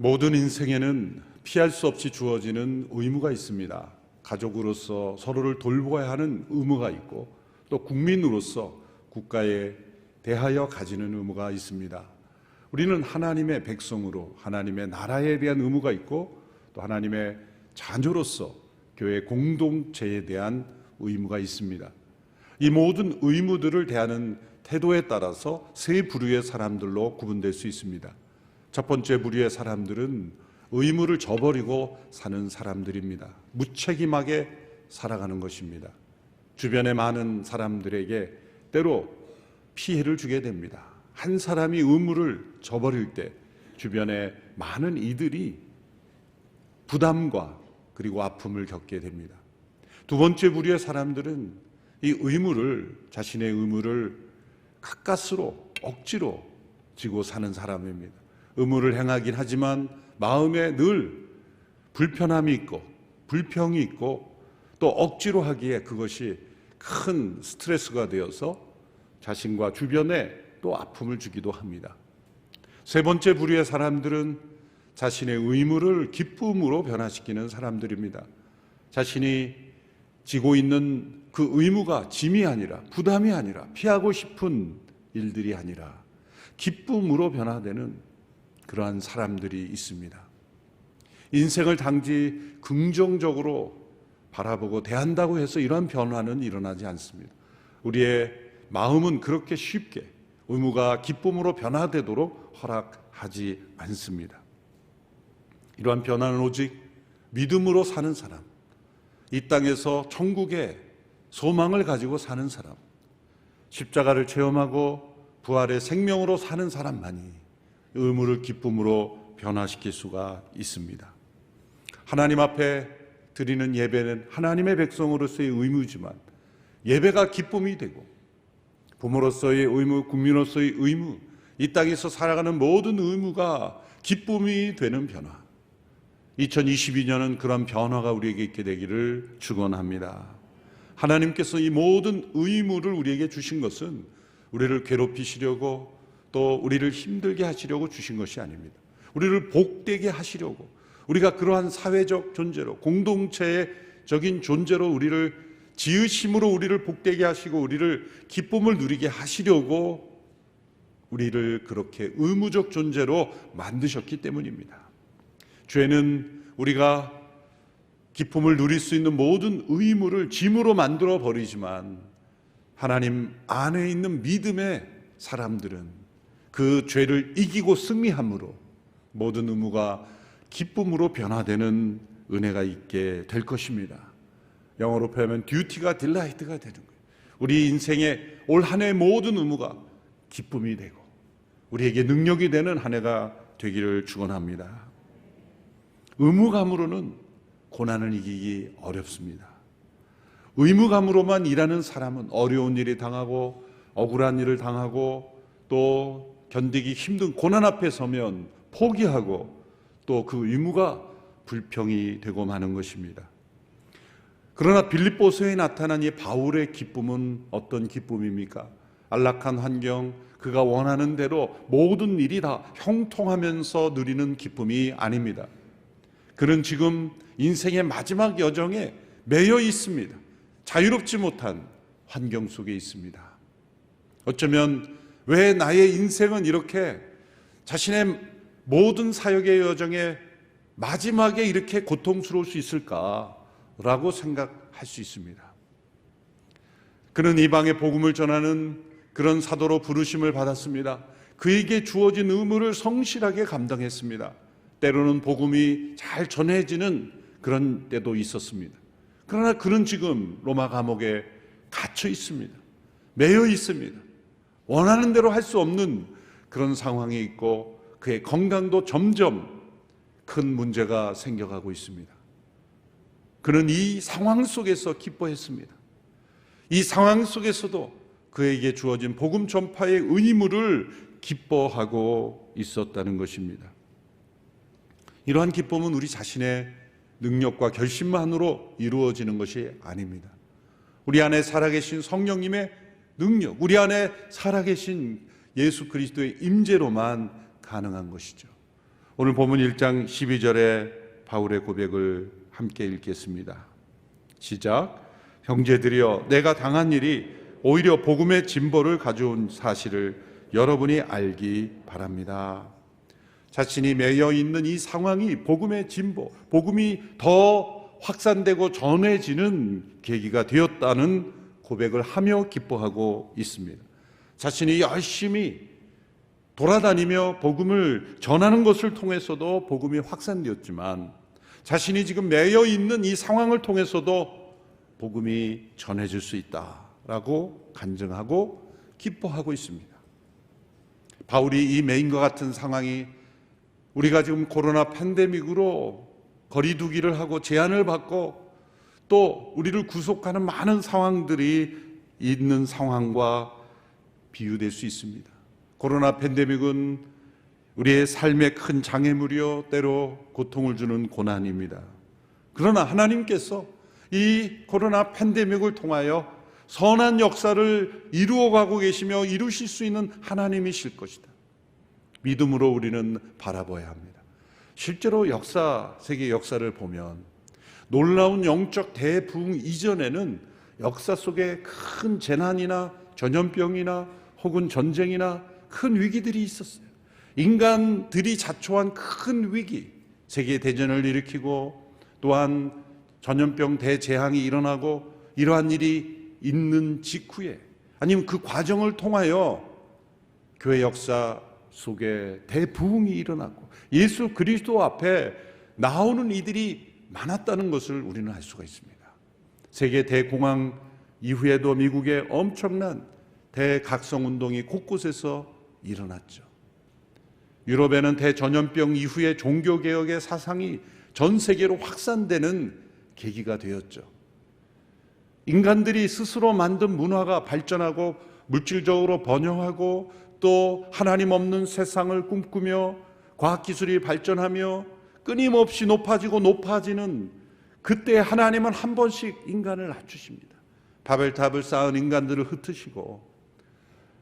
모든 인생에는 피할 수 없이 주어지는 의무가 있습니다. 가족으로서 서로를 돌보아야 하는 의무가 있고, 또 국민으로서 국가에 대하여 가지는 의무가 있습니다. 우리는 하나님의 백성으로 하나님의 나라에 대한 의무가 있고, 또 하나님의 자녀로서 교회 공동체에 대한 의무가 있습니다. 이 모든 의무들을 대하는 태도에 따라서 세 부류의 사람들로 구분될 수 있습니다. 첫 번째 부류의 사람들은 의무를 저버리고 사는 사람들입니다. 무책임하게 살아가는 것입니다. 주변의 많은 사람들에게 때로 피해를 주게 됩니다. 한 사람이 의무를 저버릴 때 주변의 많은 이들이 부담과 그리고 아픔을 겪게 됩니다. 두 번째 부류의 사람들은 이 의무를, 자신의 의무를 가까스로 억지로 지고 사는 사람입니다. 의무를 행하긴 하지만 마음에 늘 불편함이 있고 불평이 있고, 또 억지로 하기에 그것이 큰 스트레스가 되어서 자신과 주변에 또 아픔을 주기도 합니다. 세 번째 부류의 사람들은 자신의 의무를 기쁨으로 변화시키는 사람들입니다. 자신이 지고 있는 그 의무가 짐이 아니라, 부담이 아니라, 피하고 싶은 일들이 아니라 기쁨으로 변화되는 그러한 사람들이 있습니다. 인생을 단지 긍정적으로 바라보고 대한다고 해서 이러한 변화는 일어나지 않습니다. 우리의 마음은 그렇게 쉽게 의무가 기쁨으로 변화되도록 허락하지 않습니다. 이러한 변화는 오직 믿음으로 사는 사람, 이 땅에서 천국의 소망을 가지고 사는 사람, 십자가를 체험하고 부활의 생명으로 사는 사람만이 의무를 기쁨으로 변화시킬 수가 있습니다. 하나님 앞에 드리는 예배는 하나님의 백성으로서의 의무지만, 예배가 기쁨이 되고 부모로서의 의무, 국민으로서의 의무, 이 땅에서 살아가는 모든 의무가 기쁨이 되는 변화, 2022년은 그런 변화가 우리에게 있게 되기를 축원합니다. 하나님께서 이 모든 의무를 우리에게 주신 것은 우리를 괴롭히시려고, 또 우리를 힘들게 하시려고 주신 것이 아닙니다. 우리를 복되게 하시려고, 우리가 그러한 사회적 존재로, 공동체적인 존재로 우리를 지으심으로 우리를 복되게 하시고 우리를 기쁨을 누리게 하시려고 우리를 그렇게 의무적 존재로 만드셨기 때문입니다. 죄는 우리가 기쁨을 누릴 수 있는 모든 의무를 짐으로 만들어 버리지만, 하나님 안에 있는 믿음의 사람들은 그 죄를 이기고 승리함으로 모든 의무가 기쁨으로 변화되는 은혜가 있게 될 것입니다. 영어로 표현하면 듀티가 딜라이트가 되는 거예요. 우리 인생의 올 한 해의 모든 의무가 기쁨이 되고 우리에게 능력이 되는 한 해가 되기를 축원합니다. 의무감으로는 고난을 이기기 어렵습니다. 의무감으로만 일하는 사람은 어려운 일을 당하고 억울한 일을 당하고, 또 견디기 힘든 고난 앞에 서면 포기하고, 또 그 의무가 불평이 되고 마는 것입니다. 그러나 빌립보서에 나타난 이 바울의 기쁨은 어떤 기쁨입니까? 안락한 환경, 그가 원하는 대로 모든 일이 다 형통하면서 누리는 기쁨이 아닙니다. 그는 지금 인생의 마지막 여정에 매여 있습니다. 자유롭지 못한 환경 속에 있습니다. 어쩌면 왜 나의 인생은 이렇게 자신의 모든 사역의 여정에 마지막에 이렇게 고통스러울 수 있을까라고 생각할 수 있습니다. 그는 이방의 복음을 전하는 그런 사도로 부르심을 받았습니다. 그에게 주어진 의무를 성실하게 감당했습니다. 때로는 복음이 잘 전해지는 그런 때도 있었습니다. 그러나 그는 지금 로마 감옥에 갇혀 있습니다. 매여 있습니다. 원하는 대로 할 수 없는 그런 상황에 있고, 그의 건강도 점점 큰 문제가 생겨가고 있습니다. 그는 이 상황 속에서 기뻐했습니다. 이 상황 속에서도 그에게 주어진 복음 전파의 의무를 기뻐하고 있었다는 것입니다. 이러한 기쁨은 우리 자신의 능력과 결심만으로 이루어지는 것이 아닙니다. 우리 안에 살아계신 성령님의 능력, 우리 안에 살아계신 예수 그리스도의 임재로만 가능한 것이죠. 오늘 본문 1장 12절에 바울의 고백을 함께 읽겠습니다. 시작. 형제들이여, 내가 당한 일이 오히려 복음의 진보를 가져온 사실을 여러분이 알기 바랍니다. 자신이 매여 있는 이 상황이 복음의 진보, 복음이 더 확산되고 전해지는 계기가 되었다는 고백을 하며 기뻐하고 있습니다. 자신이 열심히 돌아다니며 복음을 전하는 것을 통해서도 복음이 확산되었지만, 자신이 지금 매여 있는 이 상황을 통해서도 복음이 전해질 수 있다라고 간증하고 기뻐하고 있습니다. 바울이 이 매임과 같은 상황이 우리가 지금 코로나 팬데믹으로 거리두기를 하고 제한을 받고 또 우리를 구속하는 많은 상황들이 있는 상황과 비유될 수 있습니다. 코로나 팬데믹은 우리의 삶의 큰 장애물이요, 때로 고통을 주는 고난입니다. 그러나 하나님께서 이 코로나 팬데믹을 통하여 선한 역사를 이루어가고 계시며 이루실 수 있는 하나님이실 것이다. 믿음으로 우리는 바라봐야 합니다. 실제로 세계 역사를 보면 놀라운 영적 대부흥 이전에는 역사 속에 큰 재난이나 전염병이나 혹은 전쟁이나 큰 위기들이 있었어요. 인간들이 자초한 큰 위기, 세계대전을 일으키고 또한 전염병 대재앙이 일어나고, 이러한 일이 있는 직후에 아니면 그 과정을 통하여 교회 역사 속에 대부흥이 일어나고 예수 그리스도 앞에 나오는 이들이 많았다는 것을 우리는 알 수가 있습니다. 세계 대공황 이후에도 미국에 엄청난 대각성운동이 곳곳에서 일어났죠. 유럽에는 대전염병 이후에 종교개혁의 사상이 전 세계로 확산되는 계기가 되었죠. 인간들이 스스로 만든 문화가 발전하고 물질적으로 번영하고 또 하나님 없는 세상을 꿈꾸며 과학기술이 발전하며 끊임없이 높아지는 그때 하나님은 한 번씩 인간을 낮추십니다. 바벨탑을 쌓은 인간들을 흩으시고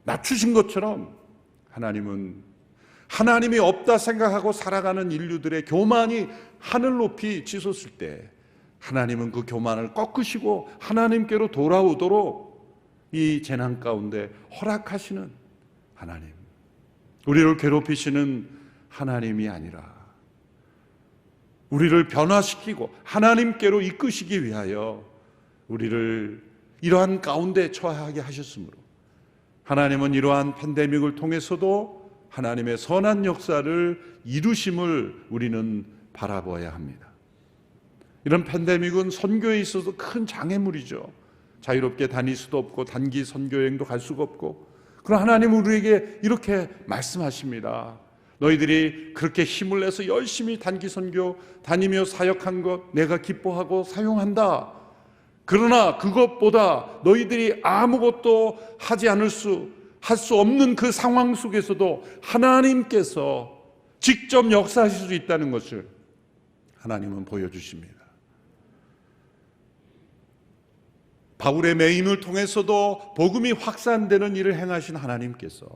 낮추신 것처럼 하나님은 하나님이 없다 생각하고 살아가는 인류들의 교만이 하늘 높이 치솟을 때 하나님은 그 교만을 꺾으시고 하나님께로 돌아오도록 이 재난 가운데 허락하시는 하나님, 우리를 괴롭히시는 하나님이 아니라 우리를 변화시키고 하나님께로 이끄시기 위하여 우리를 이러한 가운데 처하게 하셨으므로 하나님은 이러한 팬데믹을 통해서도 하나님의 선한 역사를 이루심을 우리는 바라봐야 합니다. 이런 팬데믹은 선교에 있어서 큰 장애물이죠. 자유롭게 다닐 수도 없고 단기 선교여행도 갈 수가 없고, 그러나 하나님은 우리에게 이렇게 말씀하십니다. 너희들이 그렇게 힘을 내서 열심히 단기 선교 다니며 사역한 것 내가 기뻐하고 사용한다. 그러나 그것보다 너희들이 아무것도 할 수 없는 그 상황 속에서도 하나님께서 직접 역사하실 수 있다는 것을 하나님은 보여주십니다. 바울의 매임을 통해서도 복음이 확산되는 일을 행하신 하나님께서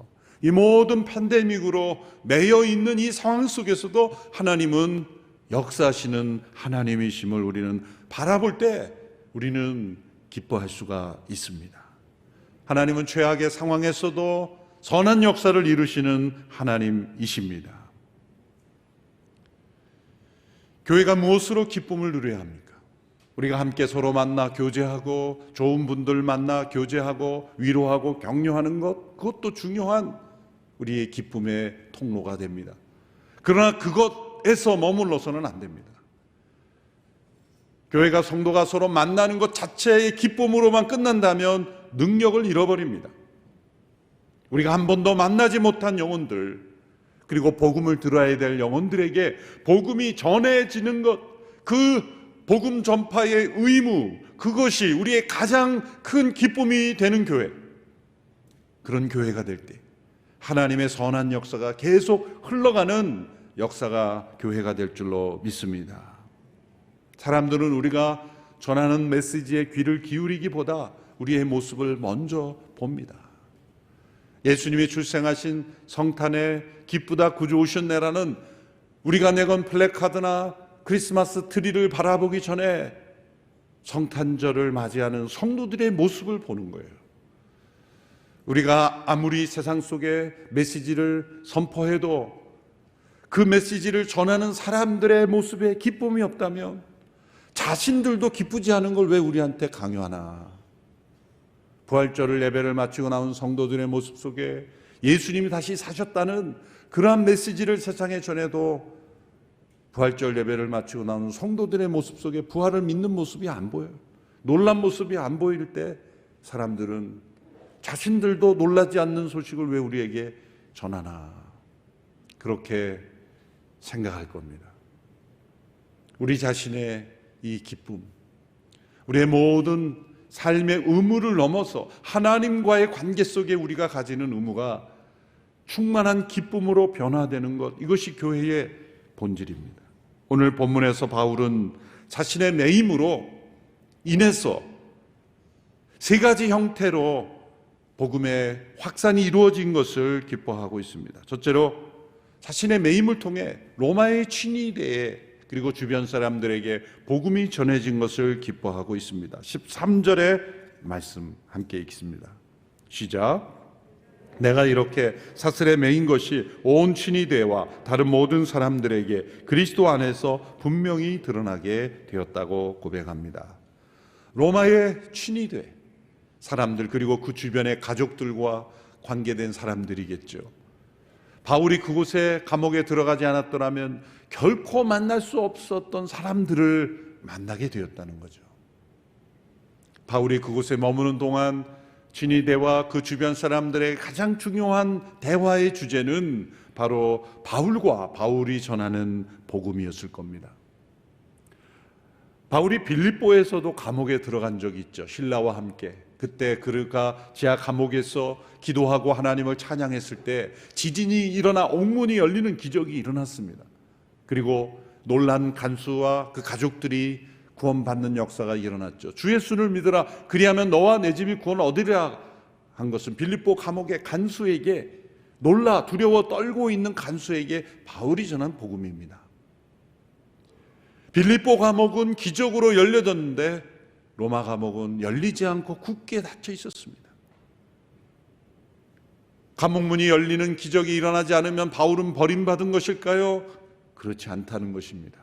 이 모든 팬데믹으로 매여 있는 이 상황 속에서도 하나님은 역사하시는 하나님이심을 우리는 바라볼 때 우리는 기뻐할 수가 있습니다. 하나님은 최악의 상황에서도 선한 역사를 이루시는 하나님이십니다. 교회가 무엇으로 기쁨을 누려야 합니까? 우리가 함께 서로 만나 교제하고 좋은 분들 만나 교제하고 위로하고 격려하는 것, 그것도 중요한 우리의 기쁨의 통로가 됩니다. 그러나 그것에서 머물러서는 안 됩니다. 교회가 성도가 서로 만나는 것 자체의 기쁨으로만 끝난다면 능력을 잃어버립니다. 우리가 한 번도 만나지 못한 영혼들, 그리고 복음을 들어야 될 영혼들에게 복음이 전해지는 것, 그 복음 전파의 의무, 그것이 우리의 가장 큰 기쁨이 되는 교회, 그런 교회가 될 때 하나님의 선한 역사가 계속 흘러가는 역사가 교회가 될 줄로 믿습니다. 사람들은 우리가 전하는 메시지에 귀를 기울이기보다 우리의 모습을 먼저 봅니다. 예수님이 출생하신 성탄에 기쁘다 구주 오셨네라는 우리가 내건 플래카드나 크리스마스 트리를 바라보기 전에 성탄절을 맞이하는 성도들의 모습을 보는 거예요. 우리가 아무리 세상 속에 메시지를 선포해도 그 메시지를 전하는 사람들의 모습에 기쁨이 없다면 자신들도 기쁘지 않은 걸 왜 우리한테 강요하나? 부활절 예배를 마치고 나온 성도들의 모습 속에 예수님이 다시 사셨다는 그러한 메시지를 세상에 전해도 부활절 예배를 마치고 나온 성도들의 모습 속에 부활을 믿는 모습이 안 보여요. 놀란 모습이 안 보일 때 사람들은 자신들도 놀라지 않는 소식을 왜 우리에게 전하나? 그렇게 생각할 겁니다. 우리 자신의 이 기쁨, 우리의 모든 삶의 의무를 넘어서 하나님과의 관계 속에 우리가 가지는 의무가 충만한 기쁨으로 변화되는 것, 이것이 교회의 본질입니다. 오늘 본문에서 바울은 자신의 매임으로 인해서 세 가지 형태로 복음의 확산이 이루어진 것을 기뻐하고 있습니다. 첫째로 자신의 매임을 통해 로마의 친위대에 그리고 주변 사람들에게 복음이 전해진 것을 기뻐하고 있습니다. 13절의 말씀 함께 읽습니다. 시작. 내가 이렇게 사슬에 매인 것이 온 친위대와 다른 모든 사람들에게 그리스도 안에서 분명히 드러나게 되었다고 고백합니다. 로마의 친위대 사람들, 그리고 그 주변의 가족들과 관계된 사람들이겠죠. 바울이 그곳에 감옥에 들어가지 않았더라면 결코 만날 수 없었던 사람들을 만나게 되었다는 거죠. 바울이 그곳에 머무는 동안 친위대와 그 주변 사람들의 가장 중요한 대화의 주제는 바로 바울과 바울이 전하는 복음이었을 겁니다. 바울이 빌립보에서도 감옥에 들어간 적이 있죠. 신라와 함께. 그때 그가 지하 감옥에서 기도하고 하나님을 찬양했을 때 지진이 일어나 옥문이 열리는 기적이 일어났습니다. 그리고 놀란 간수와 그 가족들이 구원받는 역사가 일어났죠. 주 예수를 믿으라, 그리하면 너와 내 집이 구원 얻으리라 한 것은 빌립보 감옥의 간수에게, 놀라 두려워 떨고 있는 간수에게 바울이 전한 복음입니다. 빌립보 감옥은 기적으로 열려졌는데 로마 감옥은 열리지 않고 굳게 닫혀 있었습니다. 감옥문이 열리는 기적이 일어나지 않으면 바울은 버림받은 것일까요? 그렇지 않다는 것입니다.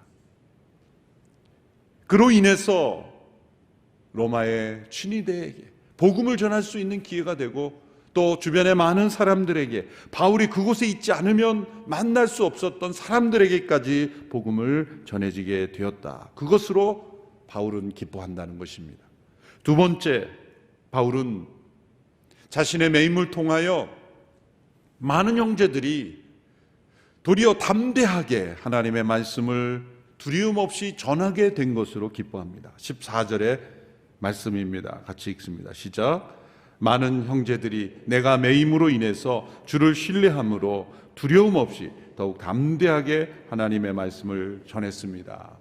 그로 인해서 로마의 친위대에게 복음을 전할 수 있는 기회가 되고, 또 주변의 많은 사람들에게, 바울이 그곳에 있지 않으면 만날 수 없었던 사람들에게까지 복음을 전해지게 되었다. 그것으로 바울은 기뻐한다는 것입니다. 두 번째, 바울은 자신의 매임을 통하여 많은 형제들이 도리어 담대하게 하나님의 말씀을 두려움 없이 전하게 된 것으로 기뻐합니다. 14절의 말씀입니다. 같이 읽습니다. 시작. 많은 형제들이 내가 매임으로 인해서 주를 신뢰함으로 두려움 없이 더욱 담대하게 하나님의 말씀을 전했습니다.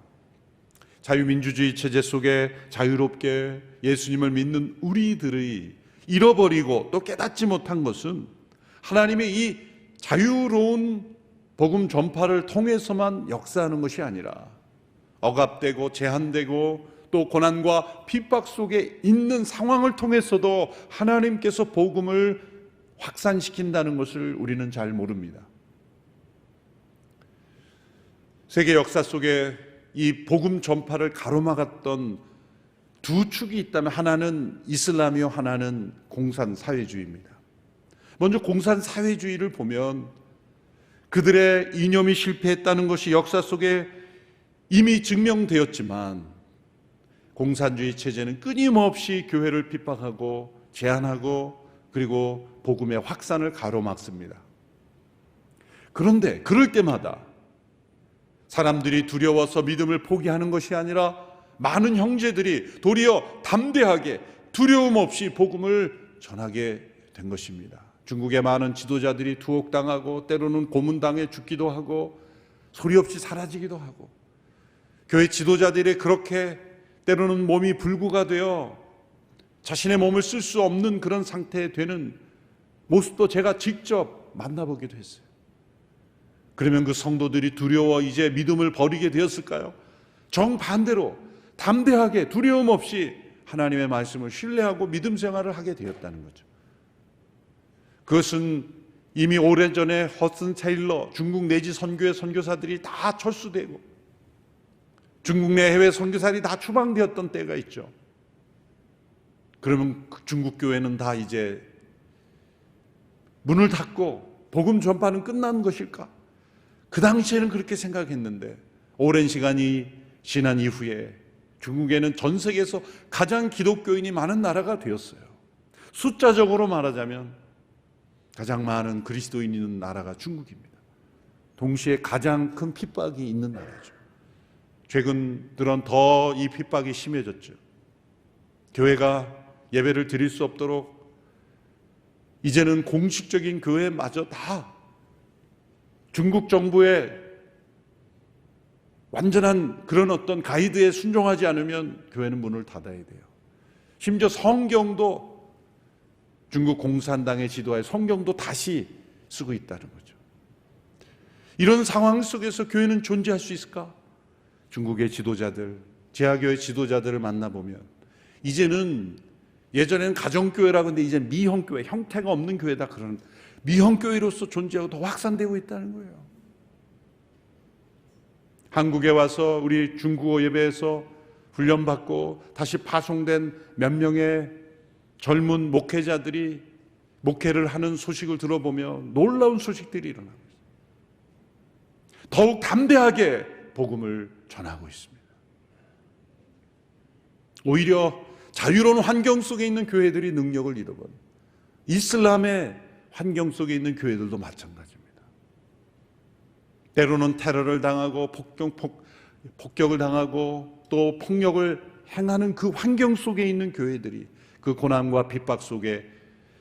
자유민주주의 체제 속에 자유롭게 예수님을 믿는 우리들이 잃어버리고 또 깨닫지 못한 것은 하나님의 이 자유로운 복음 전파를 통해서만 역사하는 것이 아니라 억압되고 제한되고 또 고난과 핍박 속에 있는 상황을 통해서도 하나님께서 복음을 확산시킨다는 것을 우리는 잘 모릅니다. 세계 역사 속에 이 복음 전파를 가로막았던 두 축이 있다면 하나는 이슬람이요, 하나는 공산사회주의입니다. 먼저 공산사회주의를 보면 그들의 이념이 실패했다는 것이 역사 속에 이미 증명되었지만, 공산주의 체제는 끊임없이 교회를 핍박하고 제한하고 그리고 복음의 확산을 가로막습니다. 그런데 그럴 때마다 사람들이 두려워서 믿음을 포기하는 것이 아니라 많은 형제들이 도리어 담대하게 두려움 없이 복음을 전하게 된 것입니다. 중국의 많은 지도자들이 투옥당하고 때로는 고문당해 죽기도 하고 소리 없이 사라지기도 하고, 교회 지도자들이 그렇게 때로는 몸이 불구가 되어 자신의 몸을 쓸 수 없는 그런 상태에 되는 모습도 제가 직접 만나보기도 했어요. 그러면 그 성도들이 두려워 이제 믿음을 버리게 되었을까요? 정반대로 담대하게 두려움 없이 하나님의 말씀을 신뢰하고 믿음 생활을 하게 되었다는 거죠. 그것은 이미 오래전에 허슨 테일러 중국 내지 선교회 선교사들이 다 철수되고 중국 내 해외 선교사들이 다 추방되었던 때가 있죠. 그러면 중국 교회는 다 이제 문을 닫고 복음 전파는 끝난 것일까? 그 당시에는 그렇게 생각했는데 오랜 시간이 지난 이후에 중국에는 전 세계에서 가장 기독교인이 많은 나라가 되었어요. 숫자적으로 말하자면 가장 많은 그리스도인이 있는 나라가 중국입니다. 동시에 가장 큰 핍박이 있는 나라죠. 최근 들은 더 이 핍박이 심해졌죠. 교회가 예배를 드릴 수 없도록 이제는 공식적인 교회마저 다 중국 정부의 완전한 그런 어떤 가이드에 순종하지 않으면 교회는 문을 닫아야 돼요. 심지어 성경도 중국 공산당의 지도하에 성경도 다시 쓰고 있다는 거죠. 이런 상황 속에서 교회는 존재할 수 있을까? 중국의 지도자들, 지하교회 지도자들을 만나보면 이제는 예전에는 가정교회라고 했는데 이제 미형교회, 형태가 없는 교회다 그런 미형교회로서 존재하고 더 확산되고 있다는 거예요. 한국에 와서 우리 중국어 예배에서 훈련받고 다시 파송된 몇 명의 젊은 목회자들이 목회를 하는 소식을 들어보면 놀라운 소식들이 일어나고 있습니다. 더욱 담대하게 복음을 전하고 있습니다. 오히려 자유로운 환경 속에 있는 교회들이 능력을 잃어버린 이슬람의 환경 속에 있는 교회들도 마찬가지입니다. 때로는 테러를 당하고 폭격을 당하고 또 폭력을 행하는 그 환경 속에 있는 교회들이 그 고난과 핍박 속에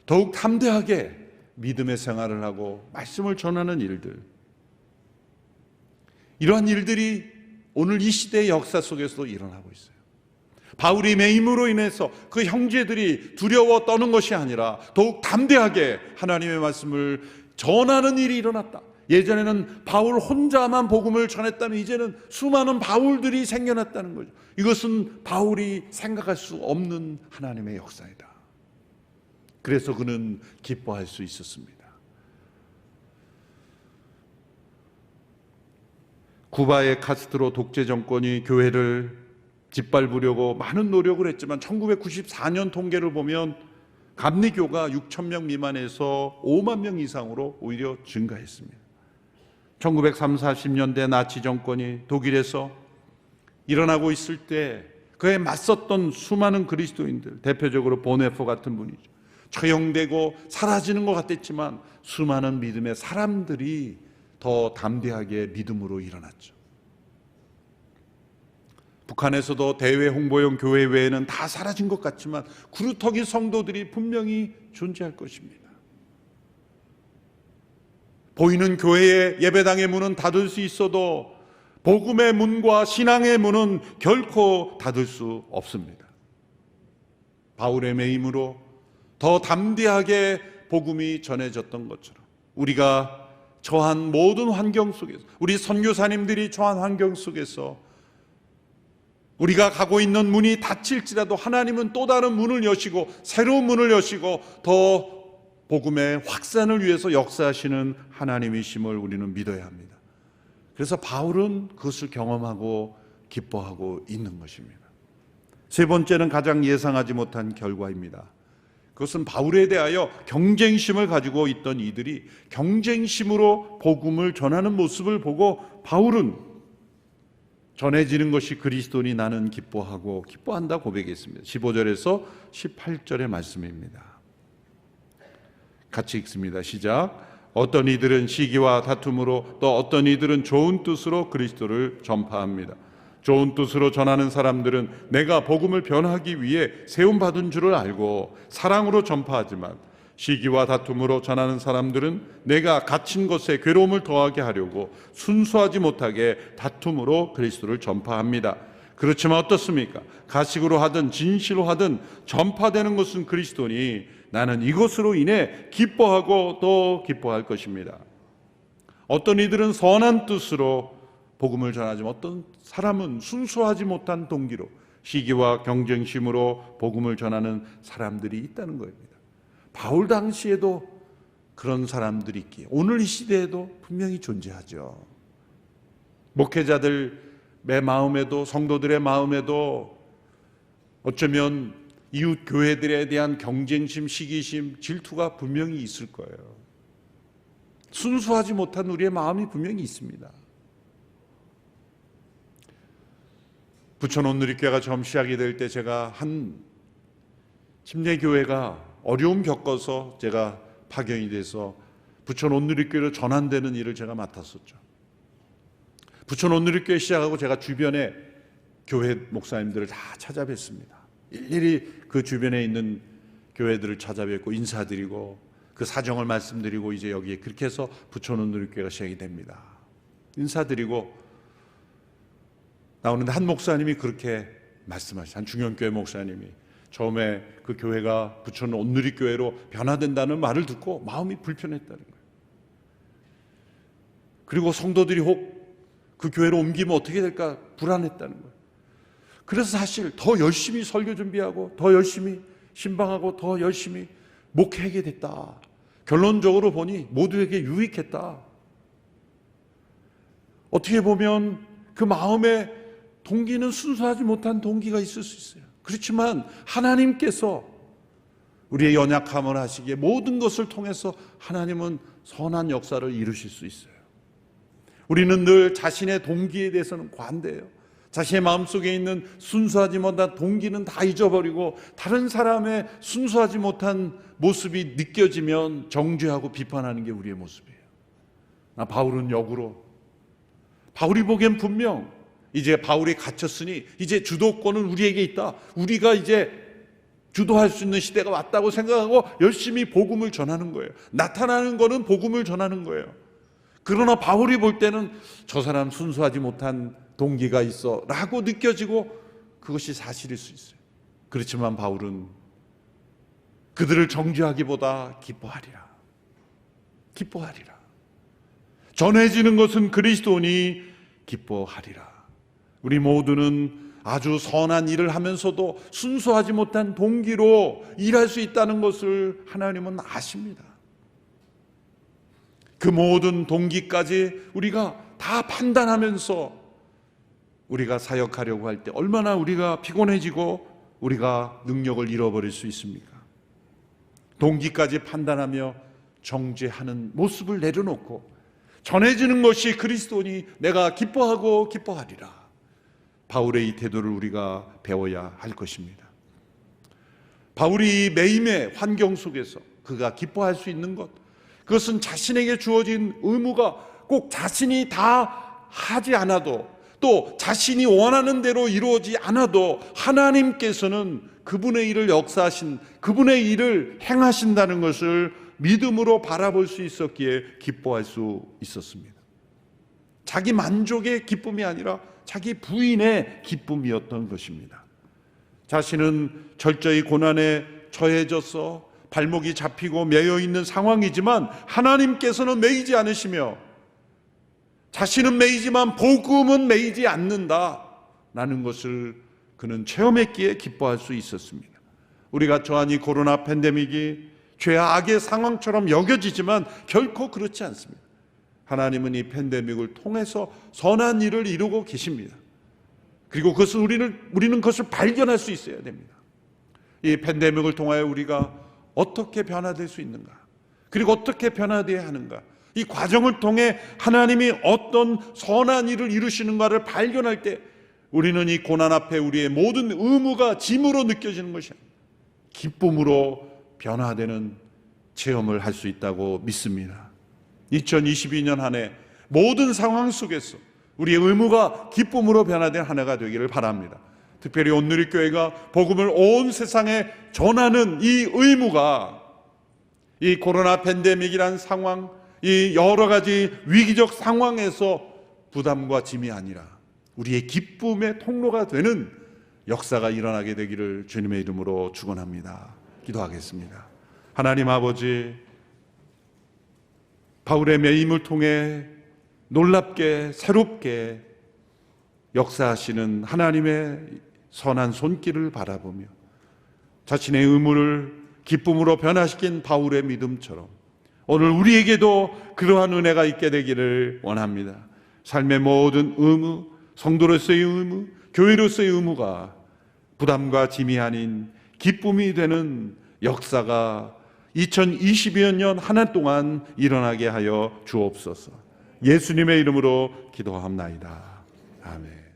더욱 담대하게 믿음의 생활을 하고 말씀을 전하는 일들, 이러한 일들이 오늘 이 시대의 역사 속에서도 일어나고 있어요. 바울이 매임으로 인해서 그 형제들이 두려워 떠는 것이 아니라 더욱 담대하게 하나님의 말씀을 전하는 일이 일어났다. 예전에는 바울 혼자만 복음을 전했다면 이제는 수많은 바울들이 생겨났다는 거죠. 이것은 바울이 생각할 수 없는 하나님의 역사이다. 그래서 그는 기뻐할 수 있었습니다. 쿠바의 카스트로 독재 정권이 교회를 짓밟으려고 많은 노력을 했지만 1994년 통계를 보면 감리교가 6,000명 미만에서 5만 명 이상으로 오히려 증가했습니다. 1930, 40년대 나치 정권이 독일에서 일어나고 있을 때 그에 맞섰던 수많은 그리스도인들, 대표적으로 보네포 같은 분이죠. 처형되고 사라지는 것 같았지만 수많은 믿음의 사람들이 더 담대하게 믿음으로 일어났죠. 북한에서도 대외 홍보용 교회 외에는 다 사라진 것 같지만 구루터기 성도들이 분명히 존재할 것입니다. 보이는 교회의 예배당의 문은 닫을 수 있어도 복음의 문과 신앙의 문은 결코 닫을 수 없습니다. 바울의 매임으로 더 담대하게 복음이 전해졌던 것처럼 우리가 처한 모든 환경 속에서, 우리 선교사님들이 처한 환경 속에서 우리가 가고 있는 문이 닫힐지라도 하나님은 또 다른 문을 여시고 새로운 문을 여시고 더 복음의 확산을 위해서 역사하시는 하나님이심을 우리는 믿어야 합니다. 그래서 바울은 그것을 경험하고 기뻐하고 있는 것입니다. 세 번째는 가장 예상하지 못한 결과입니다. 그것은 바울에 대하여 경쟁심을 가지고 있던 이들이 경쟁심으로 복음을 전하는 모습을 보고 바울은 전해지는 것이 그리스도니 나는 기뻐하고 기뻐한다 고백했습니다. 15절에서 18절의 말씀입니다. 같이 읽습니다. 시작. 어떤 이들은 시기와 다툼으로 또 어떤 이들은 좋은 뜻으로 그리스도를 전파합니다. 좋은 뜻으로 전하는 사람들은 내가 복음을 변하기 위해 세움받은 줄을 알고 사랑으로 전파하지만 시기와 다툼으로 전하는 사람들은 내가 갇힌 것에 괴로움을 더하게 하려고 순수하지 못하게 다툼으로 그리스도를 전파합니다. 그렇지만 어떻습니까? 가식으로 하든 진실로 하든 전파되는 것은 그리스도니 나는 이것으로 인해 기뻐하고 또 기뻐할 것입니다. 어떤 이들은 선한 뜻으로 복음을 전하지만 어떤 사람은 순수하지 못한 동기로 시기와 경쟁심으로 복음을 전하는 사람들이 있다는 겁니다. 바울 당시에도 그런 사람들이 있기에 오늘 이 시대에도 분명히 존재하죠. 목회자들의 마음에도 성도들의 마음에도 어쩌면 이웃 교회들에 대한 경쟁심, 시기심, 질투가 분명히 있을 거예요. 순수하지 못한 우리의 마음이 분명히 있습니다. 부천 온누리교회가 처음 시작이 될 때 제가 한 침례교회가 어려움 겪어서 제가 파견이 돼서 부천 온누리교회로 전환되는 일을 제가 맡았었죠. 부천 온누리교회 시작하고 제가 주변에 교회 목사님들을 다 찾아뵀습니다. 일일이 그 주변에 있는 교회들을 찾아뵙고 인사드리고 그 사정을 말씀드리고 이제 여기에 그렇게 해서 부천 온누리교회가 시작이 됩니다. 인사드리고 나오는데 한 목사님이 그렇게 말씀하시죠. 한 중형교회 목사님이 처음에 그 교회가 부천 온누리교회로 변화된다는 말을 듣고 마음이 불편했다는 거예요. 그리고 성도들이 혹 그 교회로 옮기면 어떻게 될까 불안했다는 거예요. 그래서 사실 더 열심히 설교 준비하고 더 열심히 신방하고 더 열심히 목회하게 됐다. 결론적으로 보니 모두에게 유익했다. 어떻게 보면 그 마음에 동기는 순수하지 못한 동기가 있을 수 있어요. 그렇지만 하나님께서 우리의 연약함을 하시기에 모든 것을 통해서 하나님은 선한 역사를 이루실 수 있어요. 우리는 늘 자신의 동기에 대해서는 관대해요. 자신의 마음속에 있는 순수하지 못한 동기는 다 잊어버리고 다른 사람의 순수하지 못한 모습이 느껴지면 정죄하고 비판하는 게 우리의 모습이에요. 바울은 역으로 바울이 보기엔 분명 이제 바울이 갇혔으니 이제 주도권은 우리에게 있다. 우리가 이제 주도할 수 있는 시대가 왔다고 생각하고 열심히 복음을 전하는 거예요. 나타나는 거는 복음을 전하는 거예요. 그러나 바울이 볼 때는 저 사람 순수하지 못한 동기가 있어 라고 느껴지고 그것이 사실일 수 있어요. 그렇지만 바울은 그들을 정죄하기보다 기뻐하리라. 기뻐하리라. 전해지는 것은 그리스도니 기뻐하리라. 우리 모두는 아주 선한 일을 하면서도 순수하지 못한 동기로 일할 수 있다는 것을 하나님은 아십니다. 그 모든 동기까지 우리가 다 판단하면서 우리가 사역하려고 할 때 얼마나 우리가 피곤해지고 우리가 능력을 잃어버릴 수 있습니까? 동기까지 판단하며 정죄하는 모습을 내려놓고 전해지는 것이 그리스도니 내가 기뻐하고 기뻐하리라. 바울의 이 태도를 우리가 배워야 할 것입니다. 바울이 매임의 환경 속에서 그가 기뻐할 수 있는 것, 그것은 자신에게 주어진 의무가 꼭 자신이 다 하지 않아도 또 자신이 원하는 대로 이루어지지 않아도 하나님께서는 그분의 일을 역사하신 그분의 일을 행하신다는 것을 믿음으로 바라볼 수 있었기에 기뻐할 수 있었습니다. 자기 만족의 기쁨이 아니라 자기 부인의 기쁨이었던 것입니다. 자신은 철저히 고난에 처해져서 발목이 잡히고 매여 있는 상황이지만 하나님께서는 매이지 않으시며 자신은 매이지만 복음은 매이지 않는다라는 것을 그는 체험했기에 기뻐할 수 있었습니다. 우리가 처한 이 코로나 팬데믹이 죄와 악의 상황처럼 여겨지지만 결코 그렇지 않습니다. 하나님은 이 팬데믹을 통해서 선한 일을 이루고 계십니다. 그리고 그것을 우리는 그것을 발견할 수 있어야 됩니다. 이 팬데믹을 통하여 우리가 어떻게 변화될 수 있는가? 그리고 어떻게 변화되어야 하는가? 이 과정을 통해 하나님이 어떤 선한 일을 이루시는가를 발견할 때 우리는 이 고난 앞에 우리의 모든 의무가 짐으로 느껴지는 것이 아니라 기쁨으로 변화되는 체험을 할 수 있다고 믿습니다. 2022년 한 해 모든 상황 속에서 우리의 의무가 기쁨으로 변화된 한 해가 되기를 바랍니다. 특별히 온누리교회가 복음을 온 세상에 전하는 이 의무가 이 코로나 팬데믹이라는 상황, 이 여러 가지 위기적 상황에서 부담과 짐이 아니라 우리의 기쁨의 통로가 되는 역사가 일어나게 되기를 주님의 이름으로 축원합니다. 기도하겠습니다. 하나님 아버지, 바울의 매임을 통해 놀랍게 새롭게 역사하시는 하나님의 선한 손길을 바라보며 자신의 의무를 기쁨으로 변화시킨 바울의 믿음처럼 오늘 우리에게도 그러한 은혜가 있게 되기를 원합니다. 삶의 모든 의무, 성도로서의 의무, 교회로서의 의무가 부담과 짐이 아닌 기쁨이 되는 역사가 2022년 한 해 동안 일어나게 하여 주옵소서. 예수님의 이름으로 기도합나이다. 아멘.